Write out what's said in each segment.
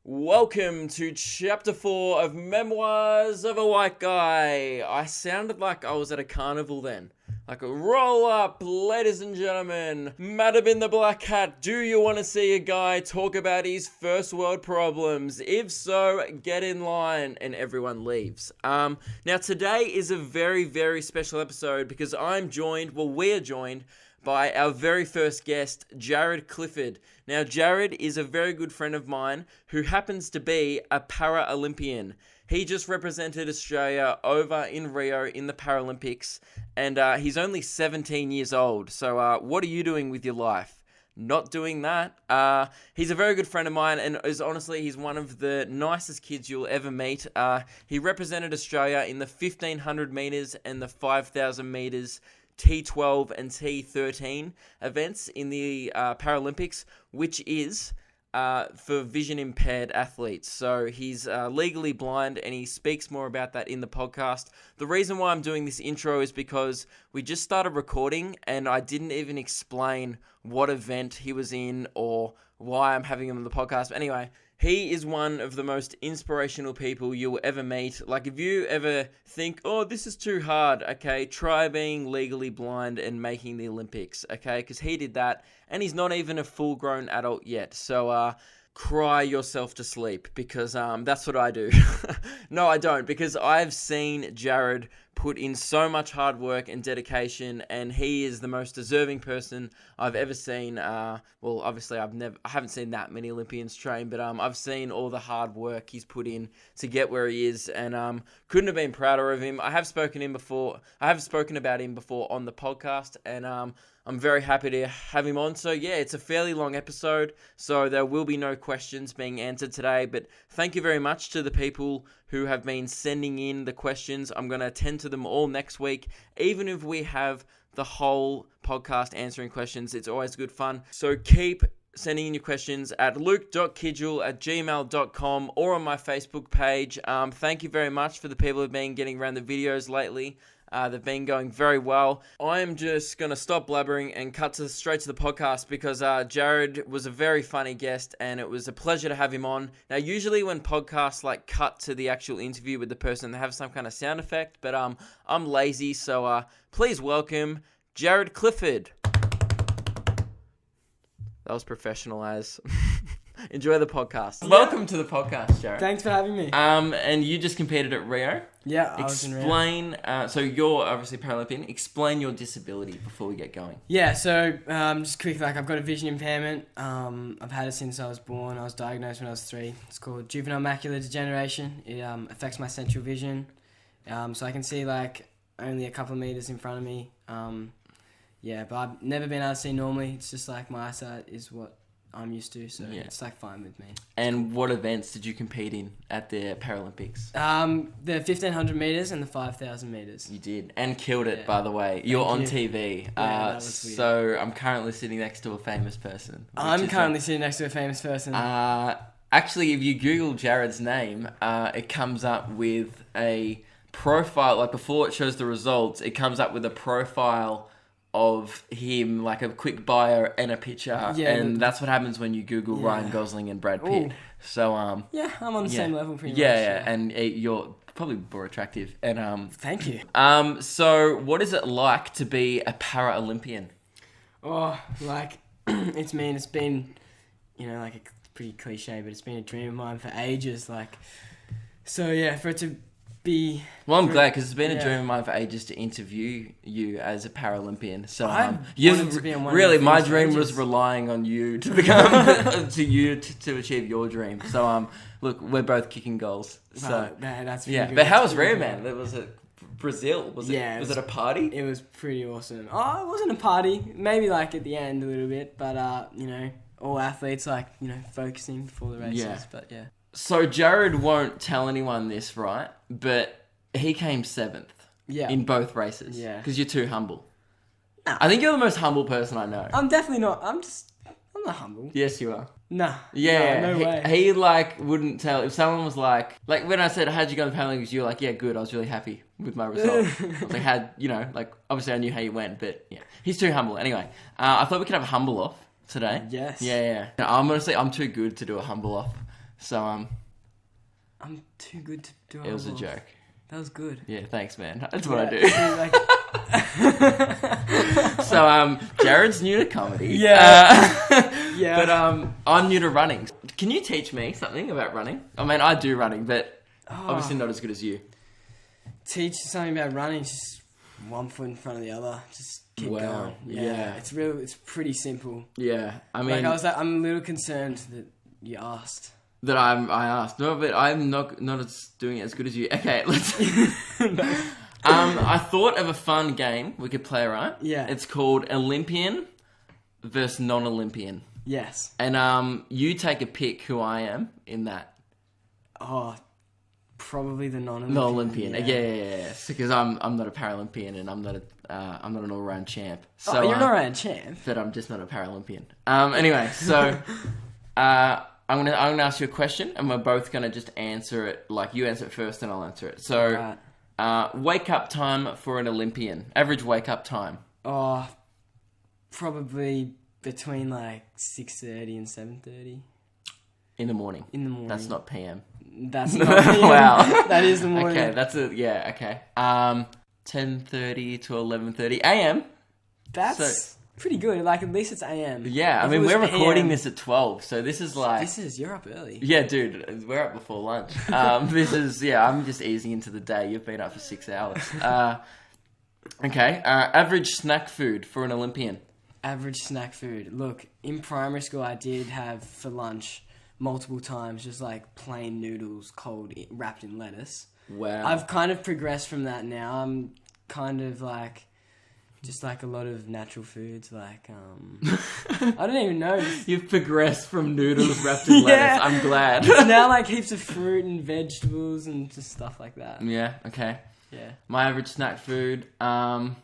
Welcome to Chapter 4 of Memoirs of a White Guy. I sounded like I was at a carnival then. Like, roll up, ladies and gentlemen. Madam in the black hat, do you want to see a guy talk about his first world problems? If so, get in line. And everyone leaves. Now, today is a very, very special episode because we're joined by our very first guest, Jaryd Clifford. Now, Jaryd is a very good friend of mine who happens to be a Paralympian. He just represented Australia over in Rio in the Paralympics, and he's only 17 years old. So what are you doing with your life? Not doing that. He's a very good friend of mine, and he's one of the nicest kids you'll ever meet. He represented Australia in the 1500 metres and the 5000 metres T12 and T13 events in the Paralympics, which is for vision impaired athletes. So he's legally blind, and he speaks more about that in the podcast. The reason why I'm doing this intro is because we just started recording and I didn't even explain what event he was in or why I'm having him on the podcast. But anyway, he is one of the most inspirational people you'll ever meet. Like, if you ever think, oh, this is too hard, okay, try being legally blind and making the Olympics, okay? Because he did that, and he's not even a full-grown adult yet. So, cry yourself to sleep, because that's what I do. No, I don't, because I've seen Jaryd put in so much hard work and dedication, and he is the most deserving person I've ever seen. Well, obviously I haven't seen that many Olympians train, but I've seen all the hard work he's put in to get where he is, and couldn't have been prouder of him. I have spoken about him before on the podcast, and I'm very happy to have him on. So yeah, it's a fairly long episode, so there will be no questions being answered today, but thank you very much to the people who have been sending in the questions. I'm going to attend to them all next week. Even if we have the whole podcast answering questions, it's always good fun. So keep sending in your questions at luke.kidgell@gmail.com or on my Facebook page. Thank you very much for the people who've been getting around the videos lately. They've been going very well. I'm just going to stop blabbering and cut straight to the podcast because Jaryd was a very funny guest and it was a pleasure to have him on. Now, usually when podcasts cut to the actual interview with the person, they have some kind of sound effect, but I'm lazy, so please welcome Jaryd Clifford. That was professional as... Enjoy the podcast. Yeah. Welcome to the podcast, Jaryd. Thanks for having me. And you just competed at Rio. Yeah, I was in Rio. Explain, so you're obviously Paralympian. Explain your disability before we get going. Yeah, so just quick, I've got a vision impairment. I've had it since I was born. I was diagnosed when I was 3. It's called juvenile macular degeneration. It affects my central vision. So I can see only a couple of meters in front of me. Yeah, but I've never been able to see normally. It's just my eyesight is what I'm used to, so yeah. It's fine with me. And what events did you compete in at the Paralympics? The 1500 meters and the 5000 meters. You did, and killed it, by the way. You're on TV. Yeah, that was weird. So I'm currently sitting next to a famous person. Sitting next to a famous person. Actually, if you Google Jaryd's name, it comes up with a profile. Before it shows the results, it comes up with a profile of him, a quick bio and a picture, and that's what happens when you Google Ryan Gosling and Brad Pitt. Ooh. So I'm on the same level pretty much. Yeah, and you're probably more attractive. And thank you. So what is it like to be a Paralympian? Oh, it's been, it's pretty cliche, but it's been a dream of mine for ages. So yeah, for it to be... Well, I'm glad, because it's been a dream of mine for ages to interview you as a Paralympian. So my dream was relying on you to become to achieve your dream. So look, we're both kicking goals. So that's really good. But how was Rio, man? Was it Brazil? Was it a party? It was pretty awesome. Oh, it wasn't a party. Maybe at the end a little bit, but all athletes focusing before the races. Yeah. But yeah. So Jaryd won't tell anyone this, right? But he came 7th in both races. Yeah. Because you're too humble. Nah. I think you're the most humble person I know. I'm definitely not. I'm not humble. Yes, you are. Nah. Yeah. No way. He wouldn't tell. If someone was like when I said, how'd you go in the Paralympics? You were like, yeah, good. I was really happy with my result. I was obviously I knew how you went, but yeah. He's too humble. Anyway, I thought we could have a humble off. today? Yes. Yeah. I'm gonna say I'm too good to do a humble off. So I'm too good to do it was a joke. That was good. Yeah, thanks, man. That's what I do. Like... So Jaryd's new to comedy. Yeah. Yeah. But I'm new to running. Can you teach me something about running? I mean, I do running, but obviously not as good as you. Teach something about running. Just one foot in front of the other. Just keep going. Yeah. It's pretty simple. Yeah. I mean, I'm a little concerned that you asked. That I asked. No, but I'm not doing it as good as you. Okay, let's... I thought of a fun game we could play, right? Yeah. It's called Olympian versus non-Olympian. Yes. And you take a pick who I am in that. Oh, probably the non-Olympian. Non-Olympian. Yeah. Because I'm not a Paralympian and I'm not an all-round champ. So, you're an all-round champ. But I'm just not a Paralympian. Anyway, so... I'm gonna ask you a question, and we're both gonna just answer it. Like you answer it first, and I'll answer it. So, wake up time for an Olympian. Average wake up time. Oh, probably between like 6:30 and 7:30. In the morning. That's not PM. That's not PM. Wow. That is the morning. Okay, okay. 10:30 to 11:30 AM. That's pretty good. Like, at least it's AM. Yeah, I mean, we're recording this at 12, so this is like... You're up early. Yeah, dude, we're up before lunch. I'm just easing into the day. You've been up for 6 hours. Okay, average snack food for an Olympian. Average snack food. Look, in primary school, I did have for lunch multiple times just like plain noodles wrapped in lettuce. Wow. I've kind of progressed from that now. I'm kind of like... just like a lot of natural foods, like, I don't even know. You've progressed from noodles wrapped in lettuce. I'm glad. Now, like, heaps of fruit and vegetables and just stuff like that. Yeah, okay. Yeah. My average snack food, donuts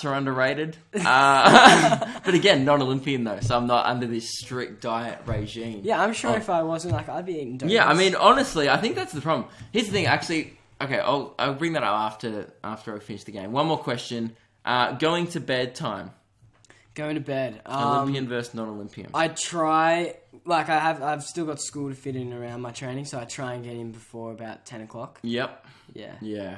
are underrated. But again, non-Olympian though, so I'm not under this strict diet regime. Yeah, I'm sure if I wasn't, like, I'd be eating donuts. Yeah, I mean, honestly, I think that's the problem. Here's the thing, actually... Okay, I'll bring that up after I finish the game. One more question. Going to bed time. Going to bed. Olympian versus non-Olympian. I try, like I've still got school to fit in around my training, so I try and get in before about 10 o'clock. Yep. Yeah.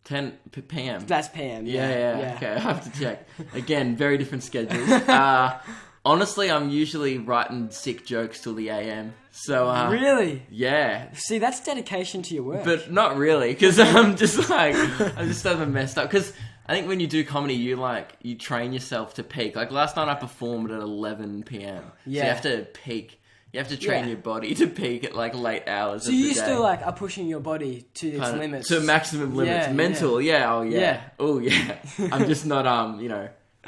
10 p.m. That's PM. Yeah. Okay, I have to check. Again, very different schedules. Honestly, I'm usually writing sick jokes till the AM. So, really? Yeah. See, that's dedication to your work. But not really, because I'm just haven't messed up. Because I think when you do comedy, you train yourself to peak. Like last night I performed at 11 p.m. Yeah. So you have to peak. You have to train your body to peak at like late hours of the day. So you still like are pushing your body to its limits. To maximum limits. Mental, Oh, yeah. I'm just not,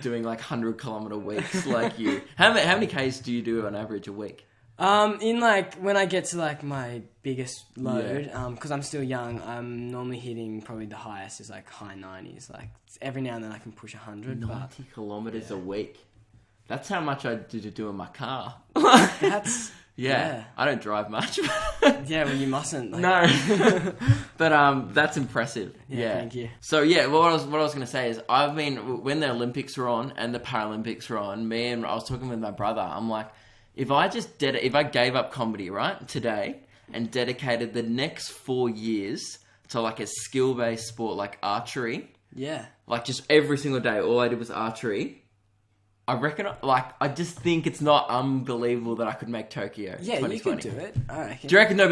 doing like 100-kilometer weeks like you. How many Ks do you do on average a week? In like when I get to like my biggest load, because I'm still young, I'm normally hitting probably the highest is like high 90s. Like every now and then I can push 100. 90 kilometers a week. That's how much I do in my car. That's I don't drive much. Yeah, well you mustn't. Like... No, but that's impressive. Yeah, thank you. So what I was going to say is when the Olympics were on and the Paralympics were on, I was talking with my brother. I'm like, if I gave up comedy right today and dedicated the next 4 years to like a skill-based sport like archery, like just every single day, all I did was archery. I reckon, I just think it's not unbelievable that I could make Tokyo. Yeah, 2020. you could do it. I reckon.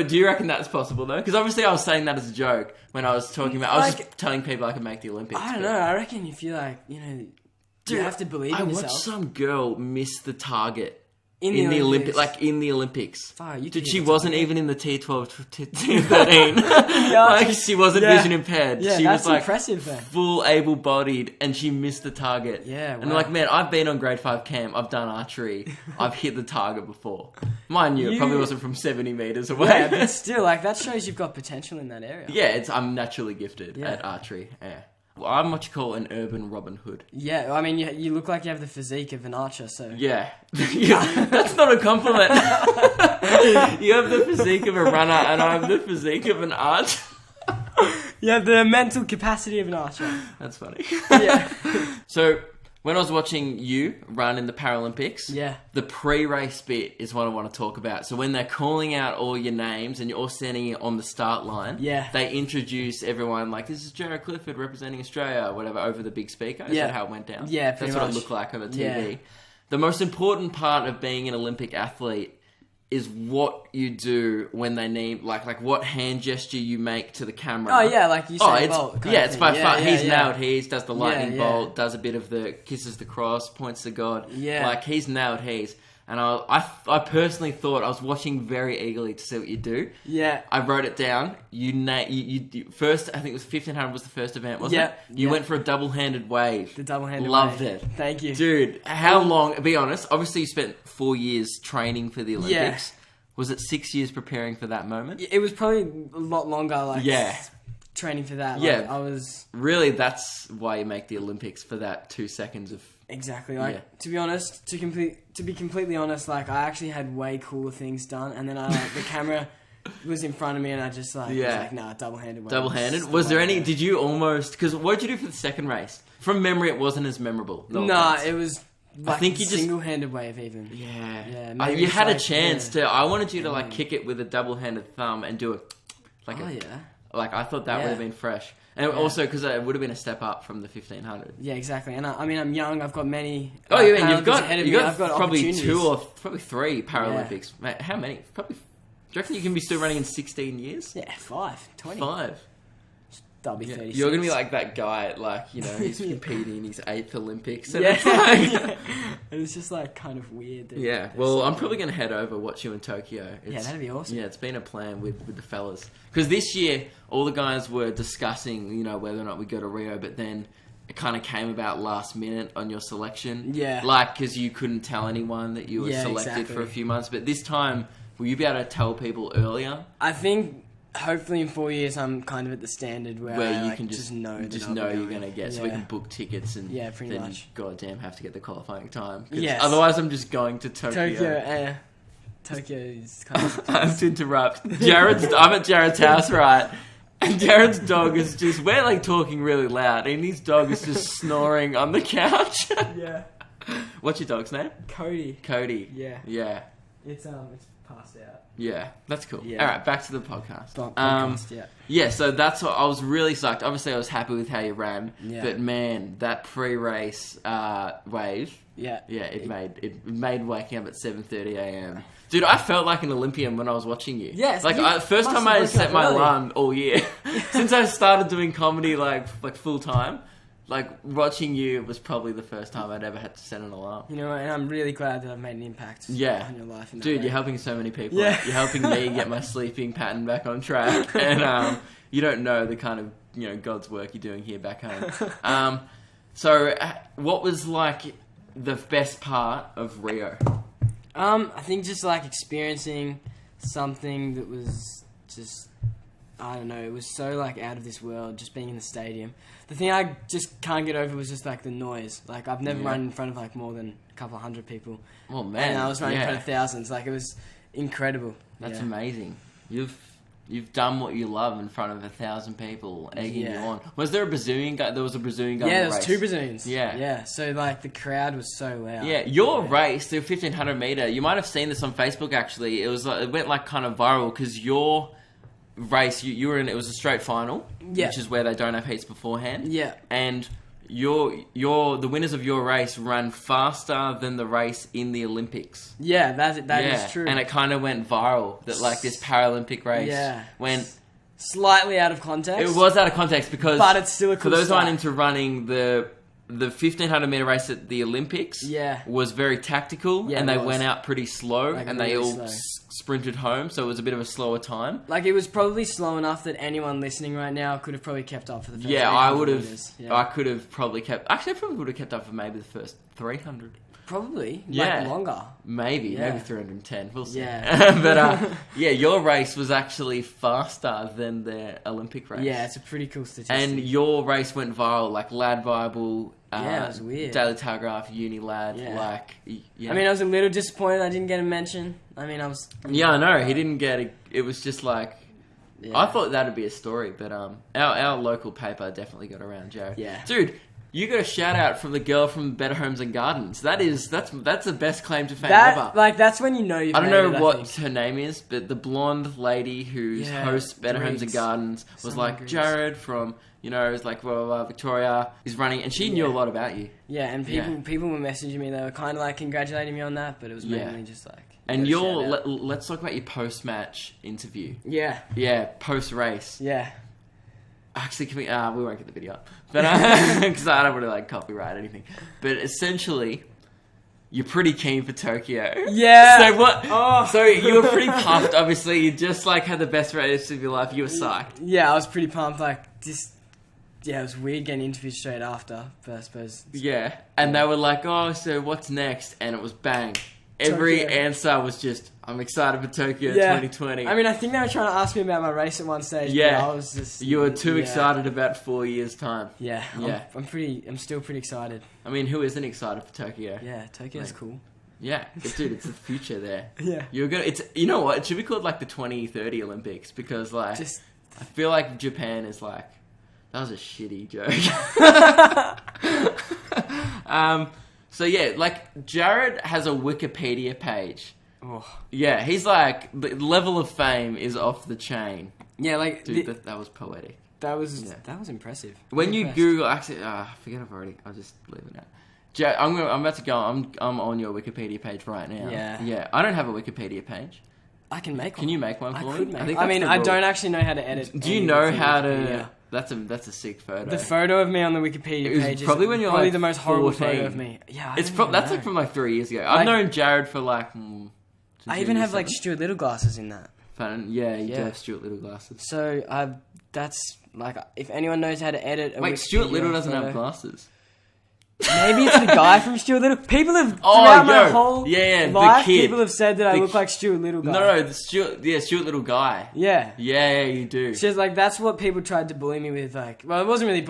Do you reckon that's possible though? Because obviously I was saying that as a joke when I was talking about. I was just telling people I could make the Olympics. I don't know. I reckon if you you have to believe in yourself. I watched some girl miss the target. In the Olympics. In the Olympics. Dude, she wasn't even in the T12, T13. She wasn't vision impaired. Yeah, she that's was impressive then. Full able-bodied, and she missed the target. Yeah, wow. And man, I've been on grade 5 camp, I've done archery, I've hit the target before. Mind you, it probably wasn't from 70 metres away. Yeah, but still, that shows you've got potential in that area. Yeah, I'm naturally gifted at archery, Well, I'm what you call an urban Robin Hood. Yeah, I mean, you look like you have the physique of an archer, so... Yeah. That's not a compliment. You have the physique of a runner, and I have the physique of an archer. You have the mental capacity of an archer. That's funny. Yeah. So, when I was watching you run in the Paralympics, Yeah. the pre-race bit is what I want to talk about. So when they're calling out all your names and you're all standing on the start line, Yeah. they introduce everyone like, this is Jaryd Clifford representing Australia, or whatever, over the big speaker. Is Yeah. that how it went down? Yeah, pretty That's what much. it looked like on the TV. Yeah. The most important part of being an Olympic athlete is what you do when they need, like what hand gesture you make to the camera. Oh yeah, like you said, it's Bolt. it's by far. He's yeah. nailed his, does the lightning yeah. bolt, does a bit of the kisses the cross, points to God. Yeah. Like he's nailed his. And I personally thought, I was watching very eagerly to see what you do. Yeah. I wrote it down. You first, I think it was 1500 was the first event, wasn't it? You went for a double-handed wave. The double-handed Loved wave. it. Thank you. Dude, how long, be honest, obviously you spent 4 years training for the Olympics. Yeah. Was it 6 years preparing for that moment? It was probably a lot longer, like, training for that. Like, Yeah. I was... Really, that's why you make the Olympics, for that 2 seconds of... Exactly. Like, to be honest, to be completely honest, like, I actually had way cooler things done, and then the camera was in front of me, and I just, like, was like, nah, double-handed. Double-handed? Was there any... Did you almost... Because what did you do for the second race? From memory, it wasn't as memorable. Nah, it was... Like, I think you single-handed wave even. Yeah. Maybe You it's had a like, chance to... I wanted you to, like, kick it with a double-handed thumb and do it... Like Like, I thought that would have been fresh. And also, because it would have been a step up from the 1500. Yeah, exactly. And I mean, I'm young. I've got many... Oh, yeah, and you've got probably 2 or probably 3 Paralympics. Mate, how many? Probably... Do you reckon you can be still running in 16 years? Yeah, 20. 5. That'll be 36. You're going to be like that guy, like, you know, he's competing in his 8th Olympics. And And it's just, like, kind of weird. That well, I'm probably going to head over, watch you in Tokyo. That'd be awesome. Yeah, it's been a plan with the fellas. Because this year, all the guys were discussing, you know, whether or not we go to Rio, but then it kind of came about last minute on your selection. Yeah. Like, because you couldn't tell anyone that you were selected exactly. for a few months. But this time, will you be able to tell people earlier? I think... Hopefully in 4 years I'm kind of at the standard where I, you can just know you're going to get, so we can book tickets and pretty then much. goddamn have to get the qualifying time. Yes. Otherwise I'm just going to Tokyo. Tokyo is kind of... I have to interrupt. I'm at Jaryd's house, right? And Jaryd's dog is just, we're like talking really loud and his dog is just snoring on the couch. Yeah. What's your dog's name? Cody. Yeah. It's passed out. Yeah, that's cool. Yeah. Alright, back to the podcast. Podcast. Yeah, so that's what I was really psyched. Obviously, I was happy with how you ran, but man, that pre-race wave, it made waking up at 7:30 a.m. Dude, I felt like an Olympian when I was watching you. Yes, like first time I set my alarm all year since I started doing comedy like full time. Like, watching you was probably the first time I'd ever had to set an alarm. You know, and I'm really glad that I've made an impact on your life. Dude, you're helping so many people. Yeah. You're helping me get my sleeping pattern back on track. And you don't know the kind of, you know, God's work you're doing here back home. So, what was, like, the best part of Rio? I think just, like, experiencing something that was just... I don't know, it was so, like, out of this world, just being in the stadium. The thing I just can't get over was just, like, the noise. Like, I've never run in front of, like, more than a couple of hundred people. Oh, man. And I was running in front of thousands. Like, it was incredible. That's amazing. You've done what you love in front of 1,000 people egging you on. Was there a Brazilian guy? There was a Brazilian guy in the race. There was 2 Brazilians. Yeah. So, like, the crowd was so loud. Yeah, your race, the 1,500 metre, you might have seen this on Facebook, actually. It went, like, kind of viral, because your... race you were in, it was a straight final, which is where they don't have heats beforehand, and the winners of your race ran faster than the race in the Olympics. That is true, and it kind of went viral that like this Paralympic race went slightly out of context. It was out of context because, but it's still a cool for those who aren't start. into running, the 1,500 metre race at the Olympics was very tactical, and they went out pretty slow, like, and really they all sprinted home, so it was a bit of a slower time. Like, it was probably slow enough that anyone listening right now could have probably kept up for the first 800 I would have. Meters. I could have probably kept. Actually, I probably would have kept up for maybe the first 300. Probably, like, longer. Maybe 310. We'll see. But your race was actually faster than the Olympic race. Yeah, it's a pretty cool statistic. And your race went viral, like Lad Bible. It was weird. Daily Telegraph, Uni Lad, like... Yeah. I mean, I was a little disappointed I didn't get a mention. I mean, I was... Yeah, I know. He didn't get it. It was just like... I thought that'd be a story, but our local paper definitely got around, Jaryd. Yeah. Dude, You got a shout out from the girl from Better Homes and Gardens. That's the best claim to fame That ever. like that's when you know you've I don't made know it, what think. her name is, but the blonde lady who's hosts Better Homes and Greeks. Gardens was Someone like, Greeks. Jaryd from, you know, it was like, blah, blah, blah, Victoria is running, and she knew a lot about you. Yeah, and people were messaging me. They were kind of like congratulating me on that, but it was mainly just like. And shout out. let's talk about your post-match interview. Yeah. Yeah, post-race. Yeah. Actually, can we won't get the video up, but because I don't want to like copyright anything. But essentially, you're pretty keen for Tokyo. Yeah. So what? Oh. So you were pretty pumped. Obviously, you just like had the best race of your life. You were psyched. Yeah, I was pretty pumped. Like just. Yeah, it was weird getting interviewed straight after, but I suppose. Yeah, and they were like, "Oh, so what's next?" And it was bang. Every Tokyo. answer was just, "I'm excited for Tokyo 2020." I mean, I think they were trying to ask me about my race at one stage. Yeah. But I was just. You were too excited about 4 years' time. Yeah. Yeah. I'm still pretty excited. I mean, who isn't excited for Tokyo? Yeah, Tokyo's cool. Yeah, dude, it's the future there. Yeah. You're gonna. It's, you know what? It should be called like the 2030 Olympics because like I feel like Japan is like, that was a shitty joke. So yeah, like Jaryd has a Wikipedia page. Oh. Yeah, he's like, the level of fame is off the chain. Yeah, like Dude, that was poetic. that was impressive. When I'm you impressed. Google, actually, I forget I'll just leave it out. I'm about to go. I'm on your Wikipedia page right now. Yeah. Yeah. I don't have a Wikipedia page. I can make one. Can you make one for I me? could make. think I that's mean, the I rule. don't actually know how to edit. Do you know anything how from to? Wikipedia. That's a sick photo. The photo of me on the Wikipedia It was page probably is when you're probably like the most horrible 14. photo of me. Yeah, It's that's like from like 3 years ago. I've Like- known Jaryd for like. Since I even year have like seven. Stuart Little glasses in that. Fun. Yeah, you do Yeah. have Stuart Little glasses. So that's like if anyone knows how to edit. Wait, Stuart Wikipedia Little doesn't photo- have glasses. Maybe it's the guy from Stuart Little. People have Oh, throughout my yo. whole Yeah, the life. kid. People have said that I The look like Stuart Little guy. No, the Stuart Little guy. Yeah. Yeah, you do. She's like, that's what people tried to bully me with. Like, well, it wasn't really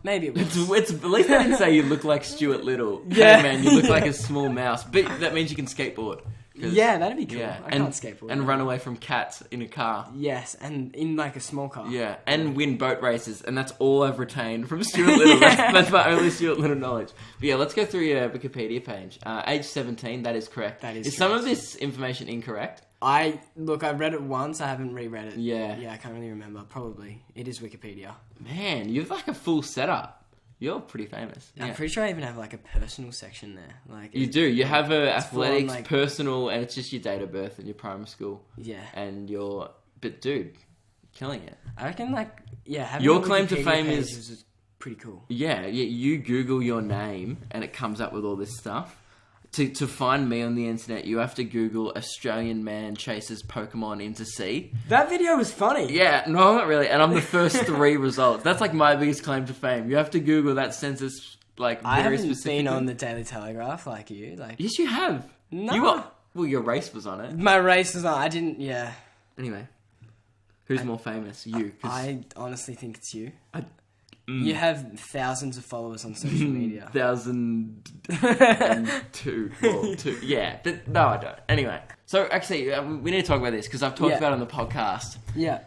maybe it was. It's at least I didn't say you look like Stuart Little. Yeah. Hey man, you look like a small mouse. But that means you can skateboard. 'Cause- Yeah, that'd be cool. Yeah, I can't skateboard. and run away from cats in a car. Yes, and in like a small car. Yeah, and win boat races, and that's all I've retained from Stuart Little. That's my only Stuart Little knowledge. But yeah, let's go through your Wikipedia page. Age 17, that is correct. That is Is some correct. of this information incorrect? I read it once. I haven't reread it. Yeah. Yeah, I can't really remember. Probably it is Wikipedia. Man, you've like a full setup. You're pretty famous. I'm Yeah. pretty sure I even have like a personal section there. Like You do. You have a full on, athletics, like- personal, and it's just your date of birth and your primary school. Yeah. And your... But dude, killing it. I reckon like having Your a claim to Wikipedia fame page is- was pretty cool. Yeah, you Google your name and it comes up with all this stuff. To find me on the internet, you have to Google Australian man chases Pokemon into sea. That video was funny. Yeah, no, not really. And I'm the first 3 results. That's like my biggest claim to fame. You have to Google that census, like, I very haven't specifically. been on the Daily Telegraph like you. Like Yes, you have. No. You got... Well, your race was on it. my race was on. I didn't. Yeah. Anyway. Who's more famous? You. 'cause I honestly think it's you. Mm. You have thousands of followers on social media. 1,002. Well, 2. Yeah, but no, I don't. Anyway, so actually, we need to talk about this because I've talked Yeah. about it on the podcast. Yeah.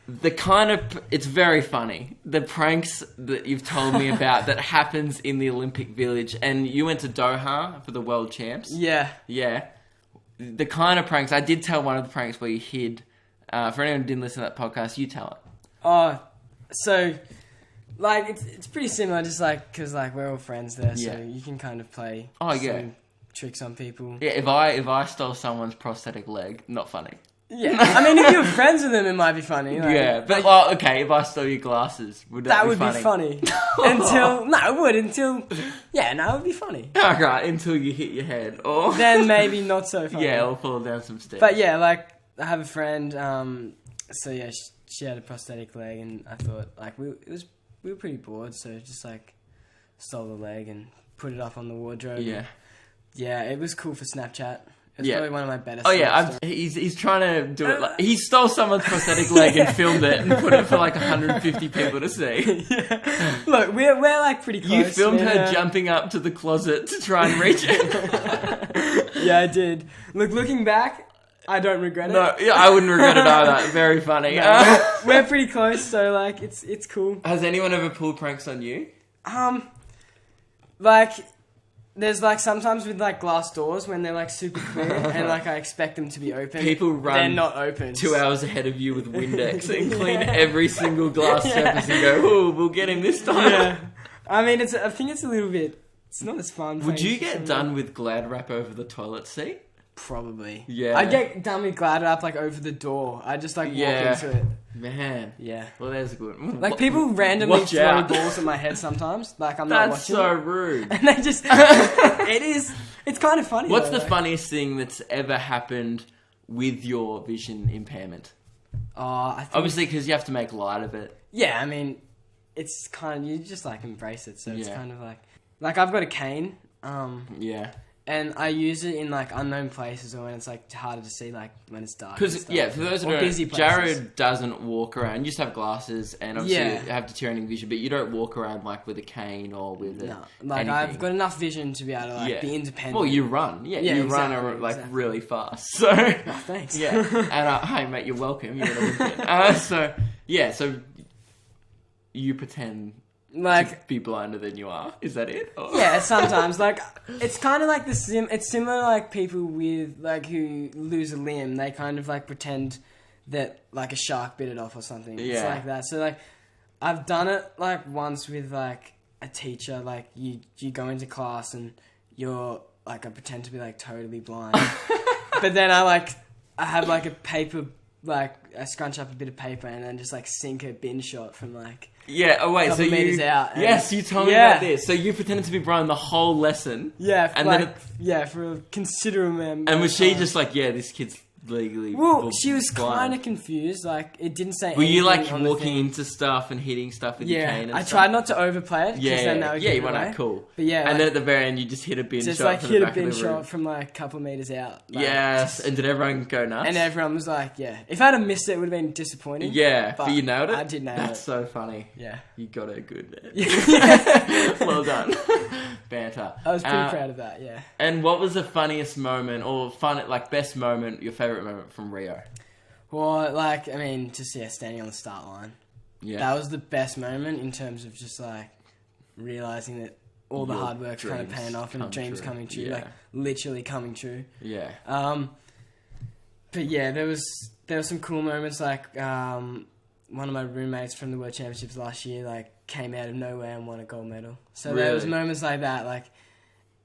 The kind of... It's very funny. The pranks that you've told me about that happens in the Olympic Village. And you went to Doha for the World Champs. Yeah. Yeah. The kind of pranks... I did tell one of the pranks where you hid... for anyone who didn't listen to that podcast, you tell it. Oh, so like it's pretty similar. Just like because like we're all friends there, so Yeah. you can kind of play. Oh, yeah. some tricks on people. Yeah, if I stole someone's prosthetic leg, not funny. Yeah. I mean, if you were friends with them, it might be funny. Like, Yeah, but well, okay, if I stole your glasses, would that be would funny? be funny. Until no, it would until yeah, no, it would be funny. Alright, until you hit your head, or Then maybe not so funny. yeah, or fall down some stairs. But yeah, like I have a friend. So yeah, she had a prosthetic leg, and I thought like we were pretty bored, so just like stole the leg and put it up on the wardrobe. yeah. Yeah, it was cool for Snapchat. It was Yeah. probably one of my better. Oh yeah, Snap stories. he's trying to do it. Like, he stole someone's prosthetic leg and filmed it and put it for like 150 people to see. Yeah. Look, we're like pretty close. You filmed man. her jumping up to the closet to try and reach it. Yeah, I did. Looking back, I don't regret it. No, yeah, I wouldn't regret it either. Very funny. No, we're pretty close, so like it's cool. Has anyone ever pulled pranks on you? Like, there's like sometimes with like glass doors when they're like super clear and like I expect them to be open. People run they're not open. 2 hours ahead of you with Windex and clean every single glass surface and go, oh, we'll get him this time. Yeah. I mean, I think it's a little bit. It's not as fun. Would you get done with Glad wrap over the toilet seat? Probably. Yeah. I'd get done with Glad wrap like over the door. I just like walk into it. Man. Yeah. Well, there's a good one. Like people randomly Watch throw out. balls at my head sometimes. Like I'm not That's watching. so it. rude. And they just. It's kind of funny. What's though, the like. funniest thing that's ever happened with your vision impairment? I think, Obviously, because you have to make light of it. yeah, I mean, it's kind of you just like embrace it. So it's Yeah. kind of like I've got a cane. Yeah. And I use it in like unknown places or when it's like harder to see, like when it's dark. Because, yeah, for those who Or don't busy know, places. Jaryd doesn't walk around. You just have glasses and obviously Yeah. you have deteriorating vision, but you don't walk around like with a cane or with a, No, like anything. I've got enough vision to be able to like be independent. Well, you run. Yeah, Yeah, you exactly, run like exactly. really fast. So, Oh, thanks. yeah. And, hey, mate, you're welcome. You're an Olympian. So you pretend like to be blinder than you are. Is that it? Or- yeah, sometimes like it's kind of like it's similar to, like people with like who lose a limb. They kind of like pretend that like a shark bit it off or something. It's Yeah. like that. So like I've done it like once with like a teacher. Like you go into class and you're like I pretend to be like totally blind, but then I have like a paper. Like, I scrunch up a bit of paper and then just, like, sink a bin shot from, like... Yeah, oh wait, so couple meters you... out and- Yes, you told me Yeah. about this. So you pretended to be blind the whole lesson. Yeah, And like, then it- yeah, for a considerable amount And was she time. just like, yeah, this kid's legally Well, she was blind. kind of confused. Like, it didn't say Were you like anything on the walking thing. into stuff and hitting stuff with your Yeah, cane and I stuff? tried not to overplay it. 'Cause Yeah, then that would yeah, give you it went away. like, cool. But yeah, And like, then at the very end, you just hit a bin just shot like from hit the a back of bin the room. shot from like a couple meters out. Like, Yes, just- and did everyone go nuts? and everyone was like, yeah. If I had missed it, it would have been disappointing. Yeah, but you nailed it? I did nail That's it. so funny. Yeah. You got it good there. Yeah. Well done. Banter. I was pretty proud of that, yeah. And what was the funniest moment or best moment, your favourite moment from Rio? Well, like, I mean, just, yeah, standing on the start line. Yeah. That was the best moment in terms of just, like, realising that all the Your hard work's kind of dreams paying off and come dreams true. coming true. Yeah. Like, literally coming true. Yeah. But yeah, there was some cool moments, like, one of my roommates from the World Championships last year, like, came out of nowhere and won a gold medal. So there was Really? moments like that, like,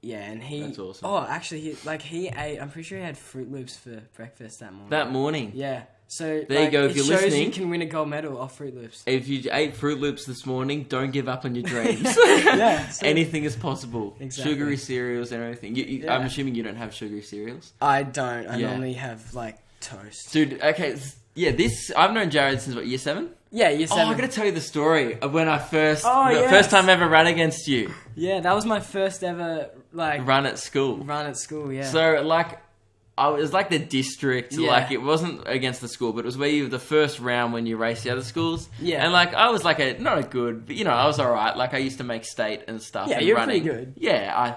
yeah, and he... That's awesome. Oh, actually, he ate... I'm pretty sure he had Fruit Loops for breakfast that morning. That morning. Yeah. So, There you go, if it you're shows listening- you can win a gold medal off Fruit Loops. If you ate Fruit Loops this morning, don't give up on your dreams. Yeah. So Anything is possible. Exactly. Sugary cereals and everything. Yeah. I'm assuming you don't have sugary cereals. I don't. I Yeah. normally have, like, toast. Dude, okay, yeah, I've known Jaryd since, what, year 7? Yeah, year 7. Oh, I gotta tell you the story of when I first yes. time ever ran against you. Yeah, that was my first ever, like, Run at school. run at school, yeah. So, like, it was like the district, Yeah. like, it wasn't against the school, but it was where you, the first round when you raced the other schools. Yeah. And, like, I was like not a good, but, you know, I was alright. Like, I used to make state and stuff. Yeah, and you're running. pretty good. Yeah,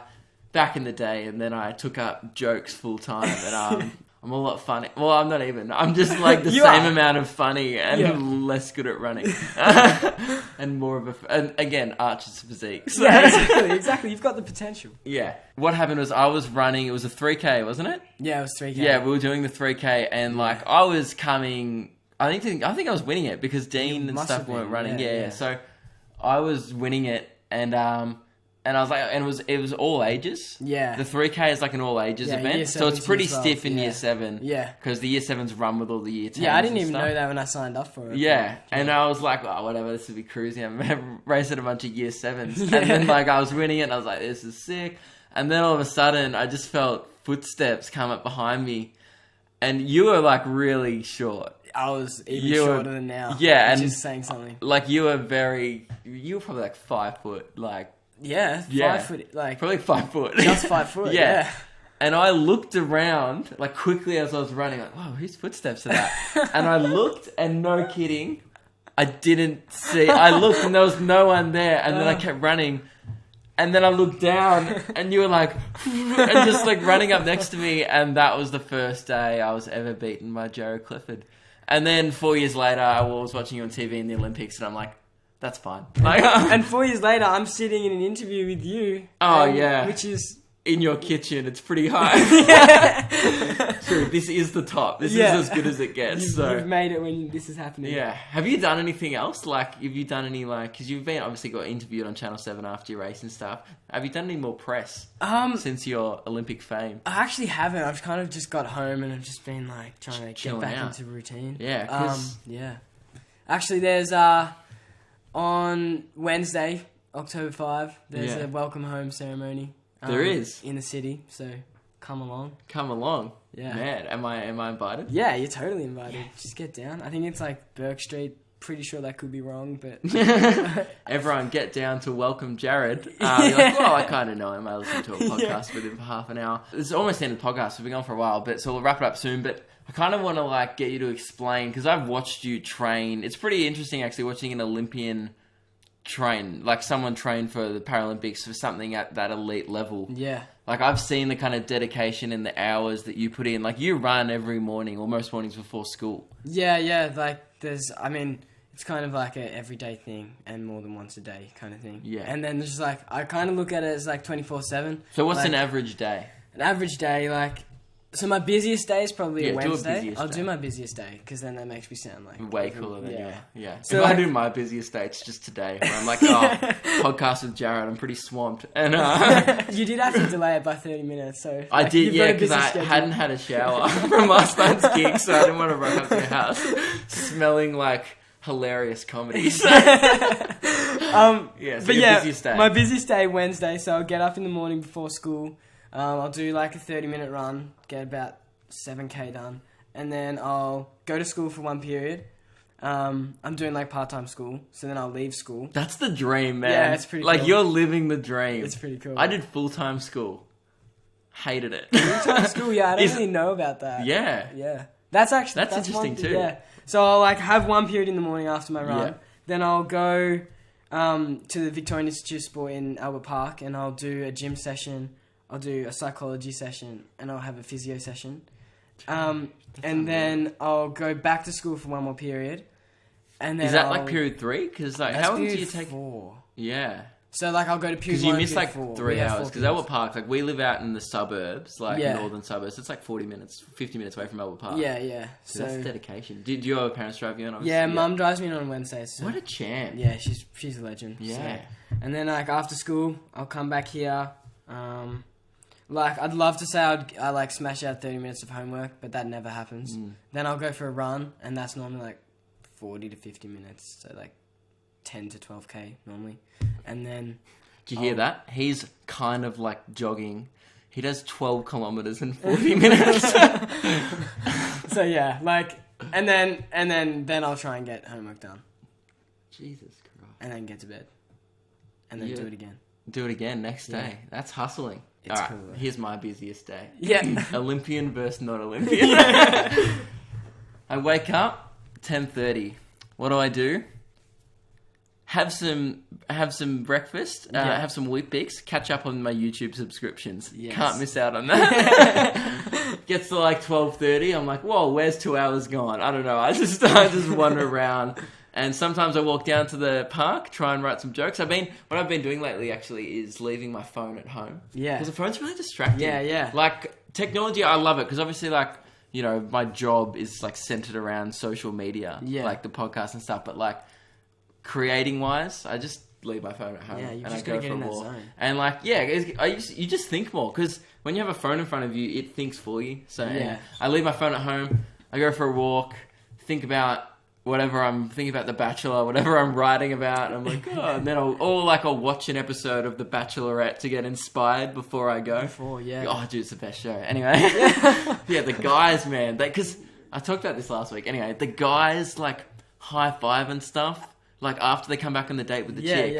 back in the day, and then I took up jokes full time, and, I'm a lot funny. Well, I'm not even. I'm just like the You same are. amount of funny and Yeah. less good at running. And more of and again, Archer's physique. So, Yeah, exactly. You've got the potential. yeah. What happened was I was running, it was a 3K, wasn't it? Yeah, it was 3K. Yeah, we were doing the 3K and like I was coming, I think I was winning it because Dean and must stuff have been, weren't running. yeah, Yeah. yeah. So I was winning it and I was like, and it was all ages. Yeah. The 3K is like an all ages Yeah, event, year so it's 7 to pretty 12, stiff in yeah. year 7. Yeah. Because the year 7s run with all the year 10s. Yeah, I didn't and even stuff. know that when I signed up for it. Yeah, and I was like, oh, whatever, this will be cruising. I'm racing a bunch of year 7s. And then, like, I was winning it, and I was like, this is sick. And then all of a sudden, I just felt footsteps come up behind me. And you were, like, really short. I was even You were- shorter than now. yeah, which and- is saying something. Like, you were probably, like, 5 foot. Like, Yeah, Yeah. 5 foot, like, probably 5 foot. just 5 foot. Yeah. Yeah. And I looked around, like, quickly as I was running, like, whoa, whose footsteps are that? And I looked, and no kidding, I didn't see. I looked, and there was no one there. And then I kept running. And then I looked down, and you were like, and just, like, running up next to me. And that was the first day I was ever beaten by Jaryd Clifford. And then 4 years later, I was watching you on TV in the Olympics, and I'm like, That's fine. And 4 years later, I'm sitting in an interview with you. Oh, yeah. Which is... In your kitchen, it's pretty high. True, this is the top. This is as good as it gets. You've made it when this is happening. Yeah. Have you done anything else? Like, have you done any, like... Because you've been, obviously, got interviewed on Channel 7 after your race and stuff. Have you done any more press since your Olympic fame? I actually haven't. I've kind of just got home and I've just been, like, trying to get back into routine. Yeah, 'cause... yeah. Actually, there's... on Wednesday, October 5, there's a welcome home ceremony. There is. In the city, so come along. Come along. Yeah. Man, am I invited? Yeah, you're totally invited. Yes. Just get down. I think it's like Burke Street. Pretty sure that could be wrong, but... Everyone get down to welcome Jaryd. You're like, well, I kind of know him. I listened to a podcast with him for half an hour. It's almost the end of the podcast. We've been on for a while, so we'll wrap it up soon. But I kind of want to like get you to explain, because I've watched you train. It's pretty interesting, actually, watching an Olympian train, like someone train for the Paralympics for something at that elite level. Yeah. Like, I've seen the kind of dedication and the hours that you put in. Like, you run every morning, or most mornings before school. Yeah. Like, it's kind of like a everyday thing and more than once a day kind of thing. Yeah. And then there's like, I kind of look at it as like 24/7. So what's like, an average day? An average day, like... So my busiest day is probably a Wednesday. I'll do my busiest day, because then that makes me sound like... Way cooler than you are. Yeah. So if I do my busiest day, it's just today, where I'm like, podcast with Jaryd, I'm pretty swamped. And you did have to delay it by 30 minutes, so... I did, yeah, because I hadn't had a shower from last night's gig, so I didn't want to rock up to your house smelling like hilarious comedy. So. Busiest day. My busiest day, Wednesday, so I'll get up in the morning before school. I'll do like a 30-minute run, get about 7k done, and then I'll go to school for one period. I'm doing like part-time school, so then I'll leave school. That's the dream, man. Yeah, it's pretty cool. Like, you're living the dream. It's pretty cool. I did full-time school. Hated it. Full-time school, yeah, I don't really know about that. Yeah. Yeah. That's interesting too. Yeah. So I'll like have one period in the morning after my run. Yeah. Then I'll go to the Victorian Institute of Sport in Albert Park, and I'll do a gym session. I'll do a psychology session, and I'll have a physio session. And then I'll go back to school for one more period. And then is that like period 3? Because like, how long do you take? 4. Yeah. So like, I'll go to period 1. Because you miss like 4. 3 hours. Because Albert Park, like, we live out in the suburbs, like northern suburbs. It's like 50 minutes away from Albert Park. Yeah. So that's dedication. Do your parents drive you in? Obviously? Yeah, Mum drives me in on Wednesdays. So. What a champ. Yeah, she's a legend. Yeah. So. And then like after school, I'll come back here. Like, I'd love to say I like smash out 30 minutes of homework, but that never happens. Then I'll go for a run, and that's normally like 40 to 50 minutes, so like 10 to 12k normally. And then... Do you hear that? He's kind of like jogging. He does 12 kilometers in 40 minutes. So yeah, like, and then I'll try and get homework done. Jesus Christ. And then get to bed. And then do it again. Do it again next day. That's hustling. It's all right, cool. Here's my busiest day. Yeah. Olympian versus non-Olympian. I wake up, 10:30. What do? Have some breakfast, have some Weet-Bix, catch up on my YouTube subscriptions. Yes. Can't miss out on that. Gets to like 12:30, I'm like, whoa, where's 2 hours gone? I don't know. I just wander around. And sometimes I walk down to the park, try and write some jokes. What I've been doing lately, actually, is leaving my phone at home. Yeah. Because the phone's really distracting. Yeah. Like, technology, I love it. Because obviously, like, you know, my job is, like, centered around social media. Yeah. Like, the podcast and stuff. But, like, creating-wise, I just leave my phone at home. Yeah, you and just I go get for in a that walk. zone. And, like, you just think more. Because when you have a phone in front of you, it thinks for you. So, I leave my phone at home. I go for a walk. Think about... whatever I'm thinking about The Bachelor, whatever I'm writing about, and I'm like, and then I'll watch an episode of The Bachelorette to get inspired before I go. Oh, dude, it's the best show. Anyway, the guys, man, because I talked about this last week. Anyway, the guys like high five and stuff, like after they come back on the date with the chick.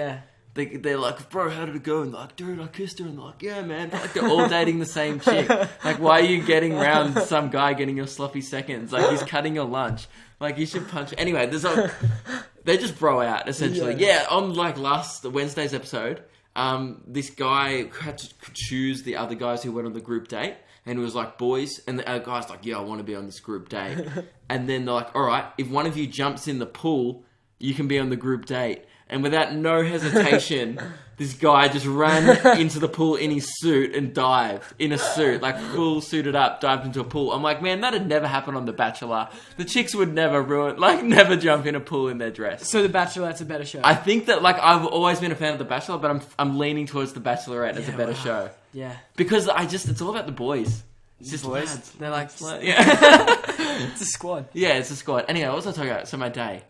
They're like, bro, how did it go? And they're like, dude, I kissed her. And they're like, yeah, man. Like, they're all dating the same chick. Like, why are you getting around some guy getting your sloppy seconds? Like, he's cutting your lunch. Like, you should punch... Anyway, they just bro out, essentially. Yeah, on, like, Wednesday's episode, this guy had to choose the other guys who went on the group date. And it was like, boys. And the other guy's like, yeah, I want to be on this group date. And then they're like, all right, if one of you jumps in the pool, you can be on the group date. and without no hesitation, this guy just ran into the pool in his suit and dived in a suit, like full suited up, dived into a pool. I'm like, man, that'd never happen on The Bachelor. The chicks would never jump in a pool in their dress. So The Bachelorette's a better show. I think that, like, I've always been a fan of The Bachelor, but I'm leaning towards The Bachelorette as a better show. Yeah. Because it's all about the boys. It's just boys. lads. They're like, Yeah. it's a squad. Yeah, it's a squad. Anyway, what was I talking about? So my day.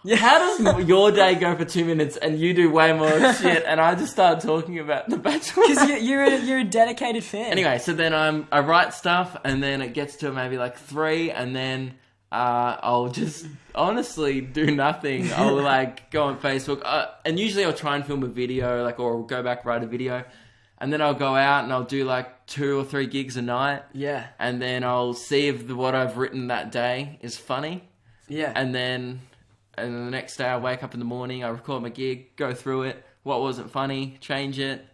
Yeah. How does your day go for 2 minutes and you do way more shit and I just start talking about The Bachelor? Because you're a dedicated fan. Anyway, so then I write stuff and then it gets to maybe like 3 and then I'll just honestly do nothing. I'll like go on Facebook and usually I'll try and film a video or go back, write a video. And then I'll go out and I'll do like 2 or 3 gigs a night. Yeah. And then I'll see if what I've written that day is funny. Yeah. And then the next day I wake up in the morning, I record my gig, go through it, what wasn't funny, change it,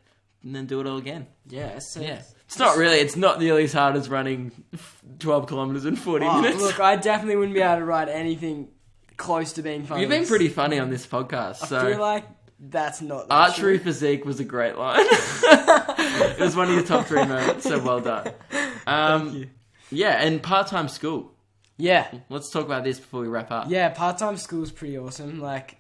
and then do it all again. Yeah. It's not nearly as hard as running 12 kilometres in 40 minutes. Look, I definitely wouldn't be able to write anything close to being funny. You've been pretty funny on this podcast. I feel like that's not that Archery true. physique was a great line. It was one of your top 3 moments, so well done. Thank you. Yeah, and part-time school. Yeah. Let's talk about this before we wrap up. Yeah, part-time school's pretty awesome. Like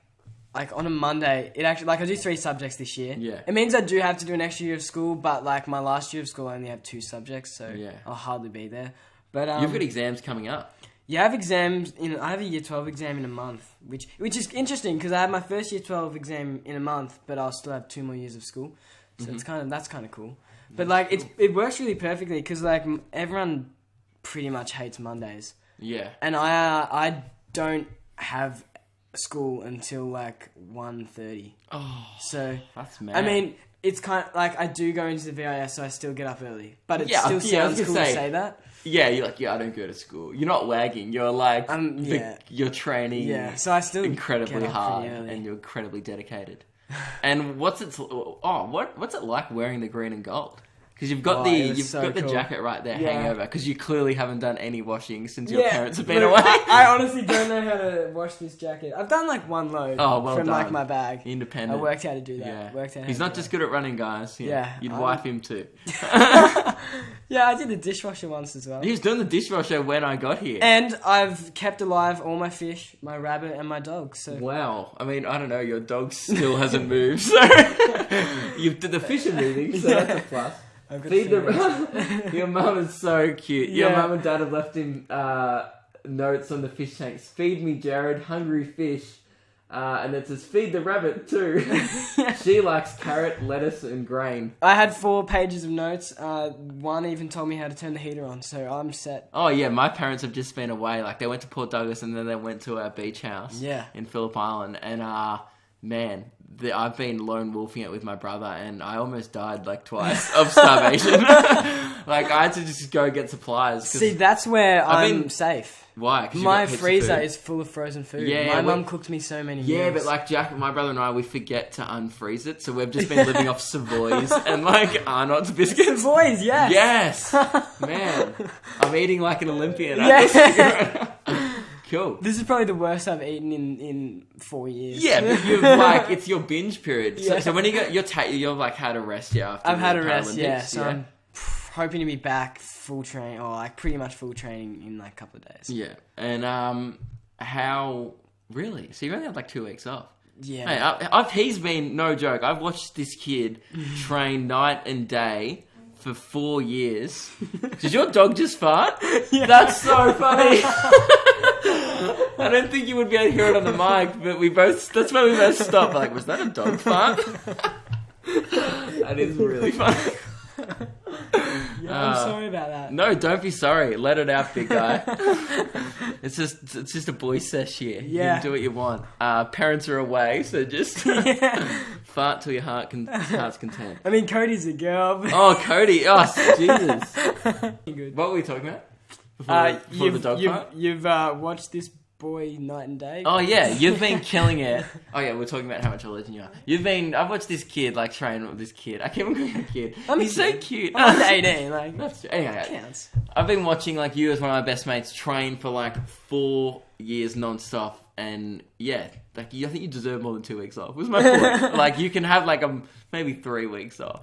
on a Monday, it actually, I do 3 subjects this year. Yeah. It means I do have to do an extra year of school, but like my last year of school I only had 2 subjects, so I'll hardly be there. But You've got exams coming up. Yeah, I have exams I have a year 12 exam in a month, which is interesting because I have my first year 12 exam in a month, but I'll still have 2 more years of school. So that's kind of cool. But like it works really perfectly because like everyone pretty much hates Mondays. Yeah. And I don't have school until like 1:30. Oh. So that's mad. I mean, it's kind of like I do go into the VIS, so I still get up early. But it still sounds cool to say that. Yeah, you're like, I don't go to school. You're not wagging. You're like, you're training. Yeah, so I still incredibly get up hard pretty early. and you're incredibly dedicated. And what's it like wearing the green and gold? Because you've got the jacket right there, hangover. Because you clearly haven't done any washing since your parents have been away. I honestly don't know how to wash this jacket. I've done like 1 load from like my bag. Independent. I worked how to do that. Yeah. He's not just good at running, guys. You'd wife him too. Yeah, I did the dishwasher once as well. He was doing the dishwasher when I got here. And I've kept alive all my fish, my rabbit, and my dog. So wow. I mean, I don't know. Your dog still hasn't moved. So the fish are moving, so that's a plus. Your mum is so cute. Your mum and dad have left him notes on the fish tanks. Feed me, Jaryd, hungry fish. And it says, feed the rabbit too. She likes carrot, lettuce, and grain. I had 4 pages of notes. One even told me how to turn the heater on, so I'm set. Oh yeah, my parents have just been away. Like they went to Port Douglas and then they went to our beach house in Phillip Island. And man, I've been lone wolfing it with my brother and I almost died like twice of starvation. Like I had to just go get supplies. See, that's where I'm safe. Why? My freezer is full of frozen food. Yeah, my mum cooked me so many meals. Yeah, but like Jack, my brother and I, we forget to unfreeze it, so we've just been living off Savoys and like Arnott's biscuits. Savoys, yes. Yes, man, I'm eating like an Olympian. Yeah. Cool. This is probably the worst I've eaten in 4 years. Yeah, but you've like it's your binge period. So when you go, you're like had a rest after. I've had a rest, so I'm hoping to be back full train or like pretty much full training in like a couple of days. Yeah, and how really? So you only had like 2 weeks off. Yeah. Hey, he's been no joke. I've watched this kid train night and day for 4 years. Did your dog just fart? Yeah. That's so funny. I don't think you would be able to hear it on the mic, but that's why we both stopped. Like, was that a dog fart? That is really funny. I'm sorry about that. No, don't be sorry. Let it out, big guy. It's just a boy sesh here. You can do what you want. Parents are away, so just fart till your heart's content. I mean, Cody's a girl. Oh, Cody. Oh, Jesus. What were we talking about? Before the dog fart? You've watched this boy night and day. Oh yeah, you've been killing it. Oh yeah, we're talking about how much of a legend you are. I've watched this kid like train with this kid. I keep on calling him a kid. He's so cute. I'm under 18, like that's anyway. Counts. I've been watching like you as one of my best mates train for like 4 years non-stop, And yeah, like I think you deserve more than 2 weeks off. Was my point. Like you can have like maybe 3 weeks off.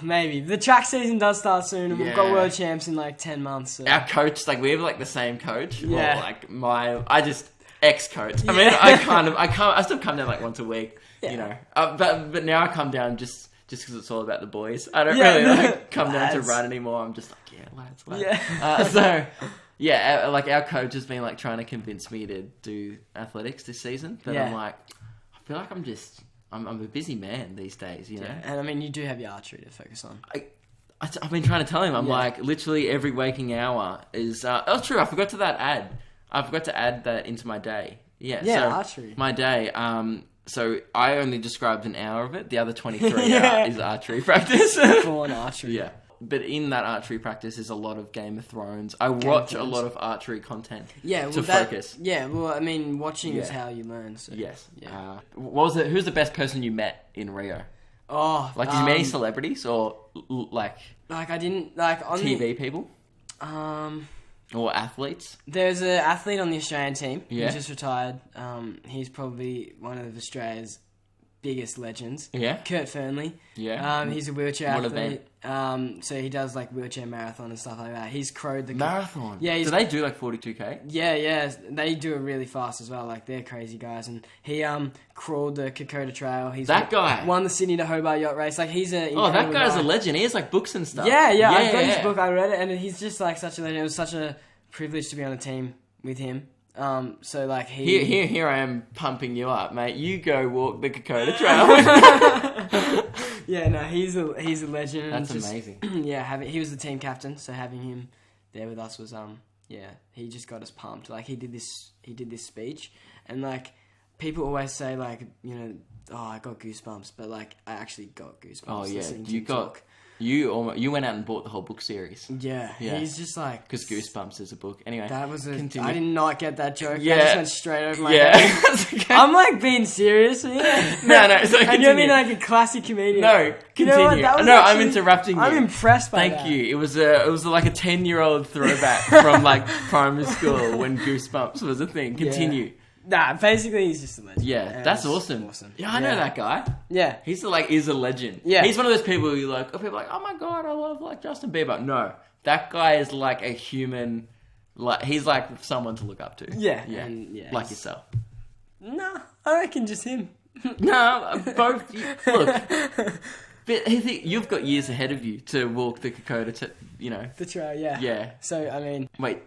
Maybe the track season does start soon, and we've got Yeah. world champs in like 10 months. So. Our coach, like we have like the same coach. Yeah. Well, like I just ex-coach. I mean, I still come down like once a week, you know. But now I come down just because it's all about the boys. I don't really like come down to run anymore. I'm just like, lads. Yeah. So, yeah, like our coach has been like trying to convince me to do athletics this season, but I'm like, I feel like I'm a busy man these days, you know. And I mean, you do have your archery to focus on. I've been trying to tell him. I'm like, literally every waking hour is. Oh, true. I forgot to add that into my day. Yeah. So archery. My day. So I only described an hour of it. The other 23 is archery practice. Full on archery. Yeah. But in that archery practice is a lot of Game of Thrones. I watch a lot of archery content to focus. Yeah, well, I mean, watching is how you learn. So. Yes. Yeah. What was it? Who's the best person you met in Rio? Oh, Like, did you meet any celebrities or like I didn't like on TV people or athletes? There's an athlete on the Australian team. Yeah. He's just retired. He's probably one of Australia's biggest legends. Yeah. Kurt Fernley. Yeah. He's a wheelchair What athlete. So he does like wheelchair marathon and stuff like that. He's crowed the Marathon. Yeah. Do they do like 42k? Yeah. They do it really fast as well. Like they're crazy guys. And he crawled the Kokoda Trail. He's That guy won the Sydney to Hobart yacht race. Like he's a that guy's a legend. He has like books and stuff. Yeah. I got his book. I read it, and he's just like such a legend. It was such a privilege to be on a team with him. So like here I am pumping you up, mate. You go walk the Kokoda Trail. Yeah, no, he's a legend. That's amazing. Yeah, he was the team captain, so having him there with us was he just got us pumped. Like he did this speech, and like people always say like, you know, I got goosebumps, but like I actually got goosebumps. Oh yeah, listening to you him got. talk. You went out and bought the whole book series. Yeah. He's just like... Because Goosebumps is a book. Anyway, that was continue. I did not get that joke. Yeah. That just went straight over my head. Okay. I'm like being serious. Yeah. No. So and you're being like a classic comedian. No, continue. You know what? That was I'm interrupting you. I'm impressed by that. Thank you. It was like a 10-year-old throwback from like primary school when Goosebumps was a thing. Continue. Yeah. Nah, basically he's just a legend. Yeah, that's awesome. Yeah, I know that guy. Yeah. He's is a legend. Yeah. He's one of those people who people are like, oh my god, I love like Justin Bieber. No, that guy is like a human, he's like someone to look up to. Yeah. Yeah. And, like yourself. Nah, I reckon just him. No, both. Look, but you've got years ahead of you to walk the Kokoda, The trail, yeah. Yeah. So, I mean... Wait,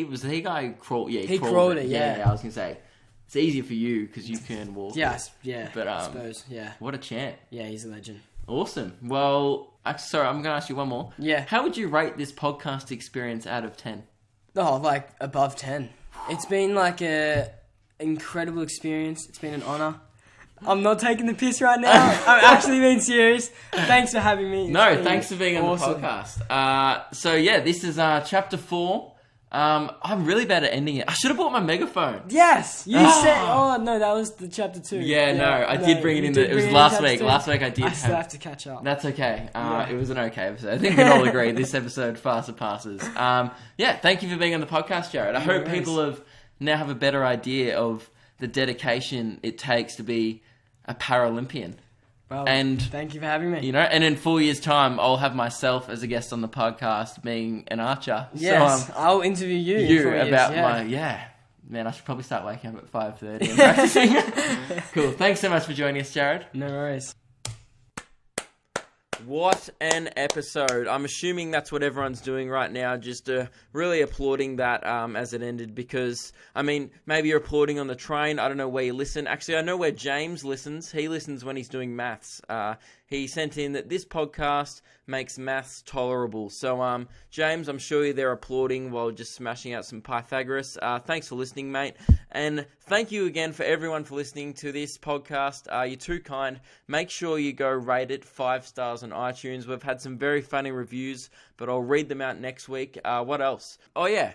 was the guy crawl? Yeah, he crawled it, yeah. I was going to say, it's easier for you because you can walk. Yeah, it. yeah, but, I suppose, yeah. What a champ. Yeah, he's a legend. Awesome. Well, sorry, I'm going to ask you one more. Yeah. How would you rate this podcast experience out of 10? Oh, like above 10. It's been like a incredible experience. It's been an honour. I'm not taking the piss right now. I'm actually being serious. Thanks for having me. No, thanks for being on the podcast. So yeah, this is chapter 4. I'm really bad at ending it. I should have brought my megaphone. Yes, you said. Oh no, that was the chapter 2. Yeah, no, I did bring it in. It was last week. Last week I did. I still have to catch up. That's okay. It was an okay episode. I think we can all agree this episode far surpasses. Yeah, thank you for being on the podcast, Jaryd. I hope people now have a better idea of the dedication it takes to be a Paralympian. Well, and thank you for having me. And in 4 years' time, I'll have myself as a guest on the podcast being an archer. Yes, so, I'll interview you in 4 years, about man, I should probably start waking up at 5:30 and practicing. Cool. Thanks so much for joining us, Jaryd. No worries. What an episode. I'm assuming that's what everyone's doing right now, just really applauding that as it ended because, I mean, maybe you're applauding on the train. I don't know where you listen. Actually, I know where James listens. He listens when he's doing maths. He sent in that this podcast makes maths tolerable. So, James, I'm sure you're there applauding while just smashing out some Pythagoras. Thanks for listening, mate. And thank you again for everyone for listening to this podcast. You're too kind. Make sure you go rate it 5 stars on iTunes. We've had some very funny reviews, but I'll read them out next week. What else? Oh, yeah.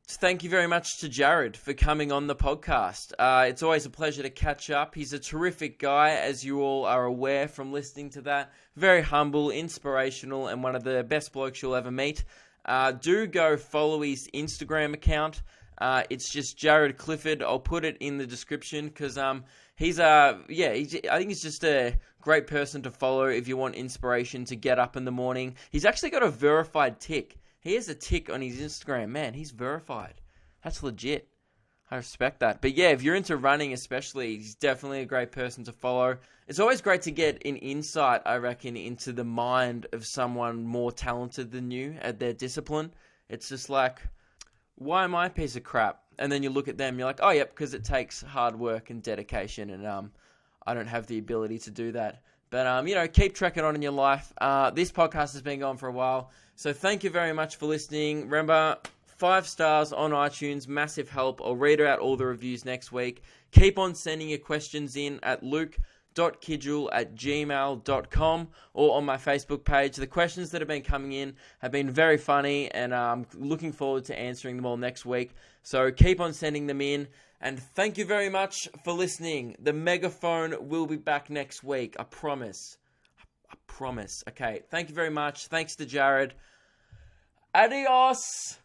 Thank you very much to Jaryd for coming on the podcast. It's always a pleasure to catch up. He's a terrific guy, as you all are aware from listening to that. Very humble, inspirational, and one of the best blokes you'll ever meet. Do go follow his Instagram account. It's just Jaryd Clifford. I'll put it in the description because I think he's just a great person to follow if you want inspiration to get up in the morning. He's actually got a verified tick. He has a tick on his Instagram. Man, he's verified. That's legit. I respect that. But yeah, if you're into running especially, he's definitely a great person to follow. It's always great to get an insight, I reckon, into the mind of someone more talented than you at their discipline. It's just like, why am I a piece of crap? And then you look at them, you're like, oh, yep, because it takes hard work and dedication, and I don't have the ability to do that. But, keep trekking on in your life. This podcast has been going for a while, so thank you very much for listening. Remember, 5 stars on iTunes, massive help. I'll read out all the reviews next week. Keep on sending your questions in at luke.kidgell@gmail.com or on my Facebook page. The questions that have been coming in have been very funny, and I'm looking forward to answering them all next week. So keep on sending them in, and thank you very much for listening. The megaphone will be back next week. I promise. I promise. Okay, thank you very much. Thanks to Jaryd. Adios.